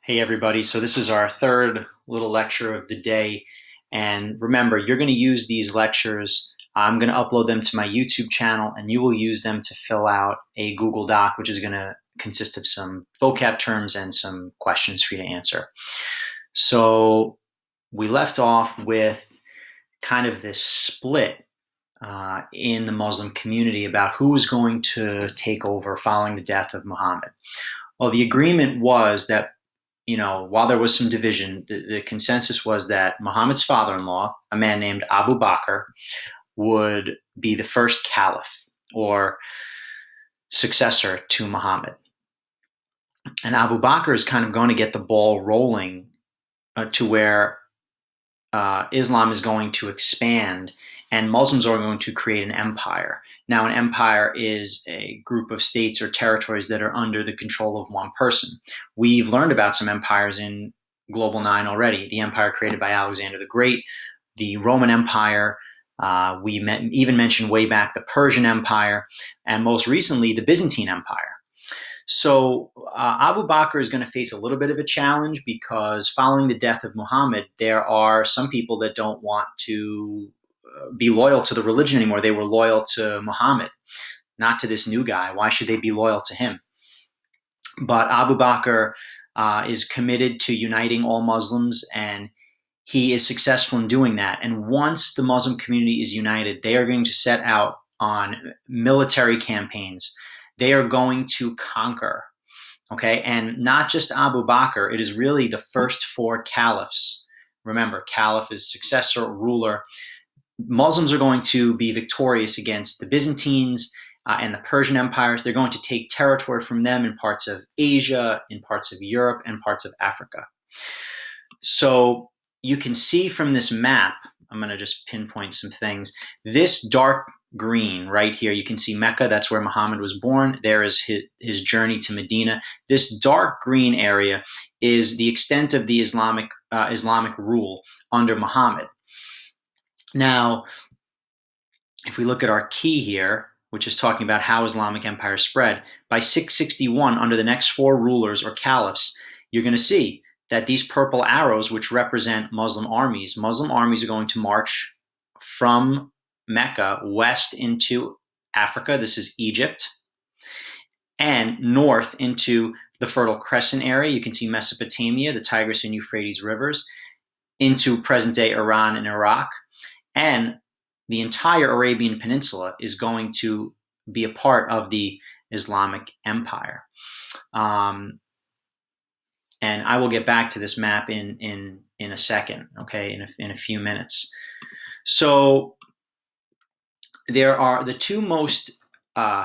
Hey everybody, so this is our third little lecture of the day. And remember, you're going to use these lectures. I'm going to upload them to my YouTube channel, and you will use them to fill out a Google Doc, which is going to consist of some vocab terms and some questions for you to answer. So we left off with kind of this split in the Muslim community about who was going to take over following the death of Muhammad. Well, the agreement was that while there was some division, the consensus was that Muhammad's father-in-law, a man named Abu Bakr, would be the first caliph or successor to Muhammad. And Abu Bakr is kind of going to get the ball rolling to where Islam is going to expand and Muslims are going to create an empire. Now, an empire is a group of states or territories that are under the control of one person. We've learned about some empires in Global Nine already. The empire created by Alexander the Great, the Roman Empire, even mentioned way back the Persian Empire, and most recently the Byzantine Empire. So Abu Bakr is going to face a little bit of a challenge because following the death of Muhammad, there are some people that don't want to be loyal to the religion anymore. They were loyal to Muhammad, not to this new guy. Why should they be loyal to him? But Abu Bakr is committed to uniting all Muslims, and he is successful in doing that. And once the Muslim community is united, they are going to set out on military campaigns. They are going to conquer. Okay, and not just Abu Bakr, it is really the first four caliphs. Remember, caliph is successor, ruler. Muslims are going to be victorious against the Byzantines and the Persian empires. They're going to take territory from them in parts of Asia, in parts of Europe, and parts of Africa. So you can see from this map, I'm going to just pinpoint some things. This dark green right here, you can see Mecca. That's where Muhammad was born. There is his journey to Medina. This dark green area is the extent of the Islamic rule under Muhammad. Now, if we look at our key here, which is talking about how Islamic empire spread, by 661, under the next four rulers or caliphs, you're going to see that these purple arrows, which represent Muslim armies are going to march from Mecca west into Africa. This is Egypt. And north into the Fertile Crescent area. You can see Mesopotamia, the Tigris and Euphrates rivers, into present-day Iran and Iraq. And the entire Arabian Peninsula is going to be a part of the Islamic Empire. And I will get back to this map in a second, okay, in a few minutes. So there are the two most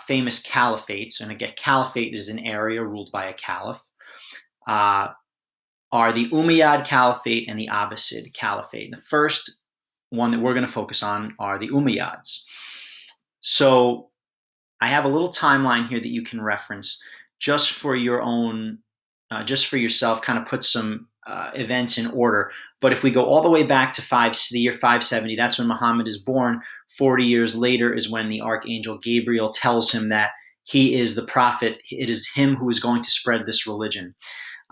famous caliphates, and again, caliphate is an area ruled by a caliph, are the Umayyad Caliphate and the Abbasid Caliphate. The first one that we're going to focus on are the Umayyads. So I have a little timeline here that you can reference just for your own, just for yourself, kind of put some events in order. But if we go all the way back to the year 570, that's when Muhammad is born. 40 years later is when the Archangel Gabriel tells him that he is the prophet. It is him who is going to spread this religion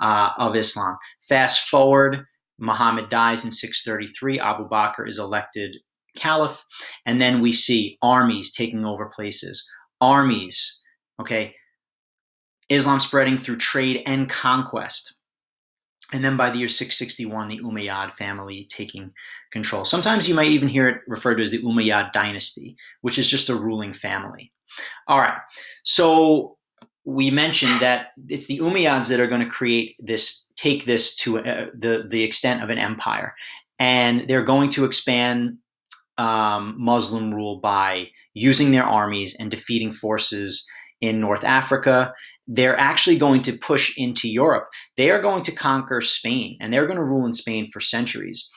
of Islam. Fast forward, Muhammad dies in 633. Abu Bakr is elected caliph. And then we see armies taking over places. Armies, okay? Islam spreading through trade and conquest. And then by the year 661, the Umayyad family taking control. Sometimes you might even hear it referred to as the Umayyad dynasty, which is just a ruling family. All right, so we mentioned that it's the Umayyads that are going to take this to the extent of an empire. And they're going to expand Muslim rule by using their armies and defeating forces in North Africa. They're actually going to push into Europe. They are going to conquer Spain, and they're going to rule in Spain for centuries.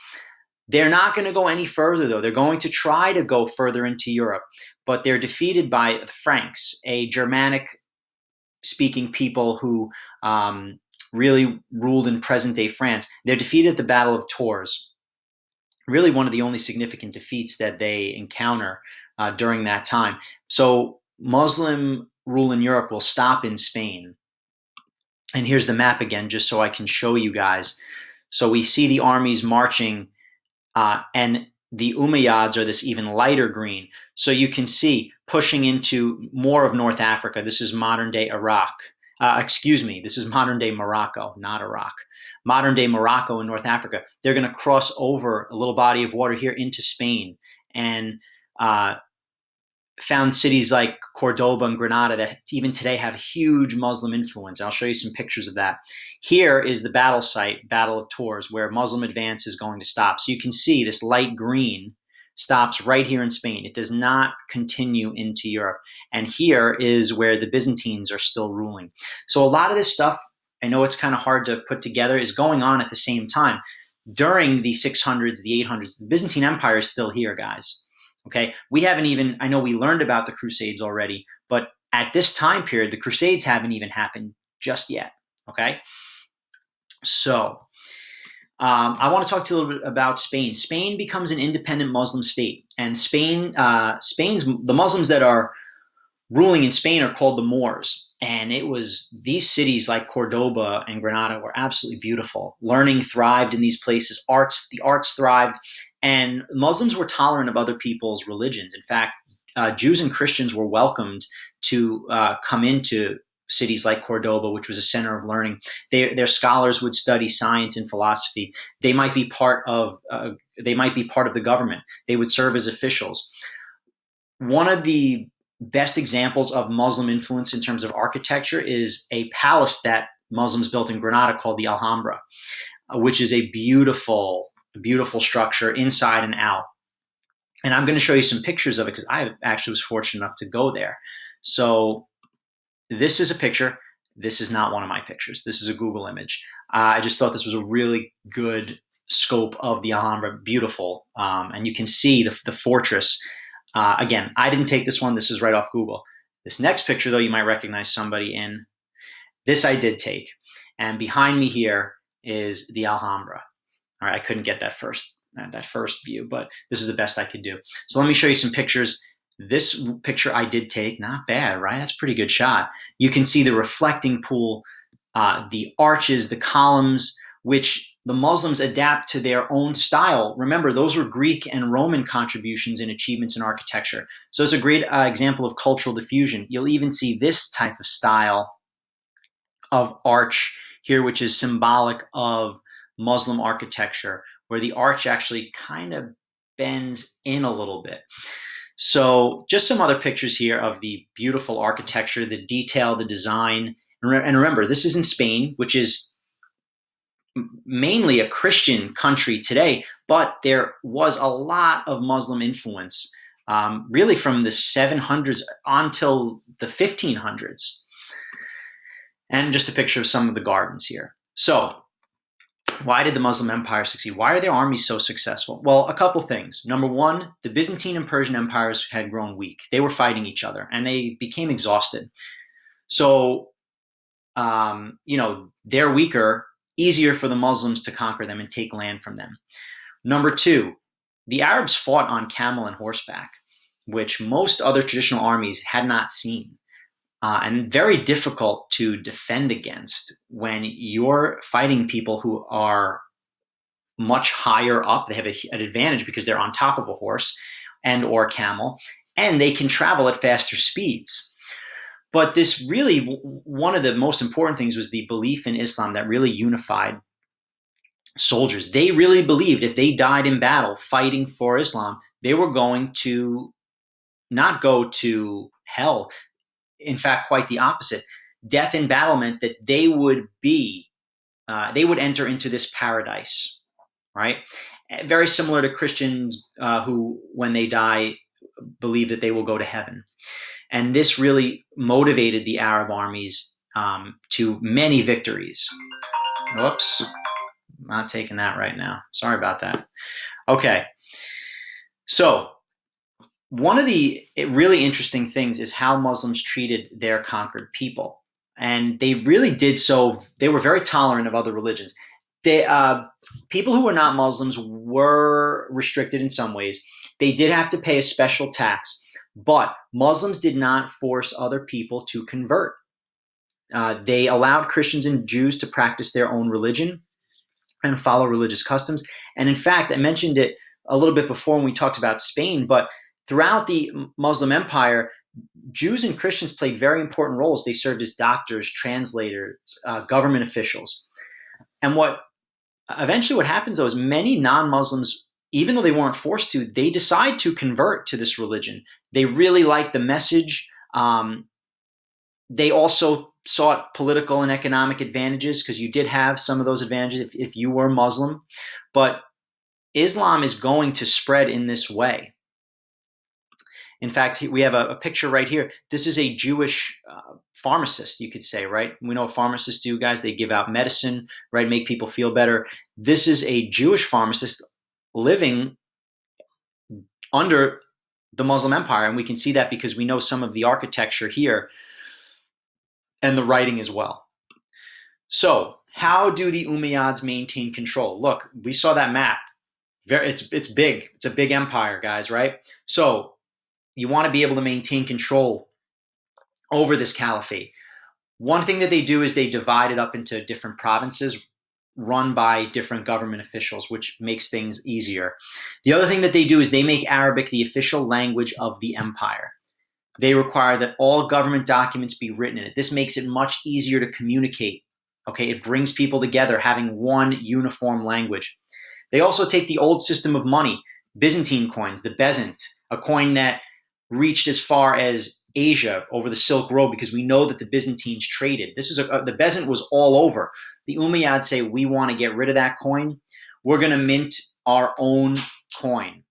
They're not going to go any further, though. They're going to try to go further into Europe, but they're defeated by the Franks, a Germanic-speaking people who really ruled in present-day France. They're defeated at the Battle of Tours, really one of the only significant defeats that they encounter during that time. So Muslim rule in Europe will stop in Spain. And here's the map again, just so I can show you guys. So we see the armies marching, and the Umayyads are this even lighter green. So you can see pushing into more of North Africa. This is modern day Iraq. Excuse me, this is modern day Morocco, not Iraq. Modern day Morocco and North Africa. They're going to cross over a little body of water here into Spain, and uh, found cities like Cordoba and Granada that even today have huge Muslim influence. I'll show you some pictures of that. Here is the battle site, Battle of Tours, where Muslim advance is going to stop. So you can see this light green stops right here in Spain. It does not continue into Europe. And here is where the Byzantines are still ruling. So a lot of this stuff, I know it's kind of hard to put together, is going on at the same time. During the 600s, the 800s, the Byzantine Empire is still here, guys. Okay, we haven't even, I know we learned about the Crusades already, but at this time period, the Crusades haven't even happened just yet. Okay, so I want to talk to you a little bit about Spain. Spain becomes an independent Muslim state, and Spain's the Muslims that are ruling in Spain are called the Moors. And it was these cities like Cordoba and Granada were absolutely beautiful. Learning thrived in these places. The arts thrived, and Muslims were tolerant of other people's religions. In fact, Jews and Christians were welcomed to come into cities like Cordoba, which was a center of learning. Their scholars would study science and philosophy. They might be part of the government. They would serve as officials. One of the best examples of Muslim influence in terms of architecture is a palace that Muslims built in Granada called the Alhambra, which is a beautiful, beautiful structure inside and out. And I'm going to show you some pictures of it because I actually was fortunate enough to go there. So this is a picture. This is not one of my pictures. This is a Google image. I just thought this was a really good scope of the Alhambra. Beautiful. And you can see the fortress. Again, I didn't take this one. This is right off Google. This next picture, though, you might recognize somebody in. This I did take. And behind me here is the Alhambra. All right, I couldn't get that first view, but this is the best I could do. So let me show you some pictures. This picture I did take, not bad, right? That's a pretty good shot. You can see the reflecting pool, the arches, the columns, which the Muslims adapt to their own style. Remember, those were Greek and Roman contributions and achievements in architecture. So it's a great example of cultural diffusion. You'll even see this type of style of arch here, which is symbolic of Muslim architecture, where the arch actually kind of bends in a little bit. So just some other pictures here of the beautiful architecture, the detail, the design. And remember, this is in Spain, which is mainly a Christian country today, but there was a lot of Muslim influence, really from the 700s until the 1500s. And just a picture of some of the gardens here. So why did the Muslim Empire succeed? Why are their armies so successful? Well, a couple things. Number one, the Byzantine and Persian empires had grown weak. They were fighting each other, and they became exhausted. So, they're weaker, easier for the Muslims to conquer them and take land from them. Number two, the Arabs fought on camel and horseback, which most other traditional armies had not seen. And very difficult to defend against when you're fighting people who are much higher up. They have an advantage because they're on top of a horse and or camel, and they can travel at faster speeds. But this really, one of the most important things was the belief in Islam that really unified soldiers. They really believed if they died in battle fighting for Islam, they were going to not go to hell. In fact, quite the opposite. Death in battle meant that they would enter into this paradise, right? Very similar to Christians who, when they die, believe that they will go to heaven. And this really motivated the Arab armies to many victories. Whoops, not taking that right now. Sorry about that. Okay, so one of the really interesting things is how Muslims treated their conquered people. And they really did so. They were very tolerant of other religions. People who were not Muslims were restricted in some ways. They did have to pay a special tax, but Muslims did not force other people to convert. They allowed Christians and Jews to practice their own religion and follow religious customs. And in fact, I mentioned it a little bit before when we talked about Spain, but throughout the Muslim empire, Jews and Christians played very important roles. They served as doctors, translators, government officials. And what happens though is many non-Muslims, even though they weren't forced to, they decide to convert to this religion. They really like the message. They also sought political and economic advantages because you did have some of those advantages if you were Muslim. But Islam is going to spread in this way. In fact, we have a picture right here. This is a Jewish pharmacist, you could say, right? We know what pharmacists do, guys. They give out medicine, right? Make people feel better. This is a Jewish pharmacist living under the Muslim empire. And we can see that because we know some of the architecture here and the writing as well. So how do the Umayyads maintain control? Look, we saw that map. It's big. It's a big empire, guys, right? So you want to be able to maintain control over this caliphate. One thing that they do is they divide it up into different provinces run by different government officials, which makes things easier. The other thing that they do is they make Arabic the official language of the empire. They require that all government documents be written in it. This makes it much easier to communicate. Okay, it brings people together having one uniform language. They also take the old system of money, Byzantine coins, the bezant, a coin that reached as far as Asia over the Silk Road because we know that the Byzantines traded. The bezant was all over. The Umayyads say, we want to get rid of that coin. We're going to mint our own coin.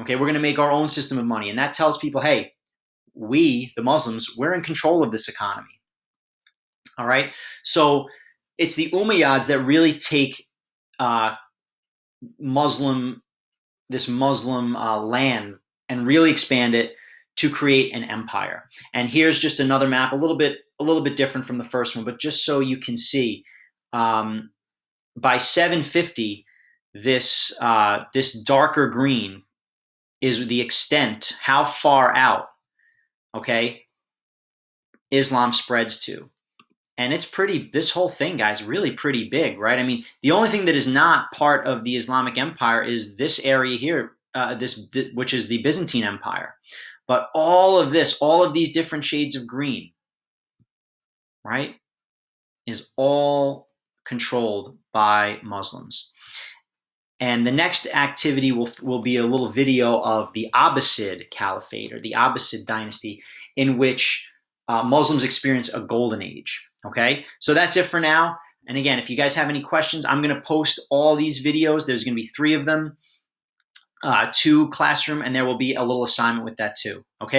Okay, we're going to make our own system of money. And that tells people, hey, we, the Muslims, we're in control of this economy. All right, so it's the Umayyads that really take this Muslim land and really expand it to create an empire. And here's just another map, a little bit different from the first one, but just so you can see, by 750, this darker green is the extent, how far out, okay, Islam spreads to. And it's this whole thing, guys, really pretty big, right? I mean, the only thing that is not part of the Islamic Empire is this area here, which is the Byzantine Empire. But all of these different shades of green, right, is all controlled by Muslims. And the next activity will be a little video of the Abbasid Caliphate or the Abbasid dynasty, in which Muslims experience a golden age. Okay, so that's it for now. And again, if you guys have any questions, I'm going to post all these videos. There's going to be 3 of them to Classroom, and there will be a little assignment with that too. Okay.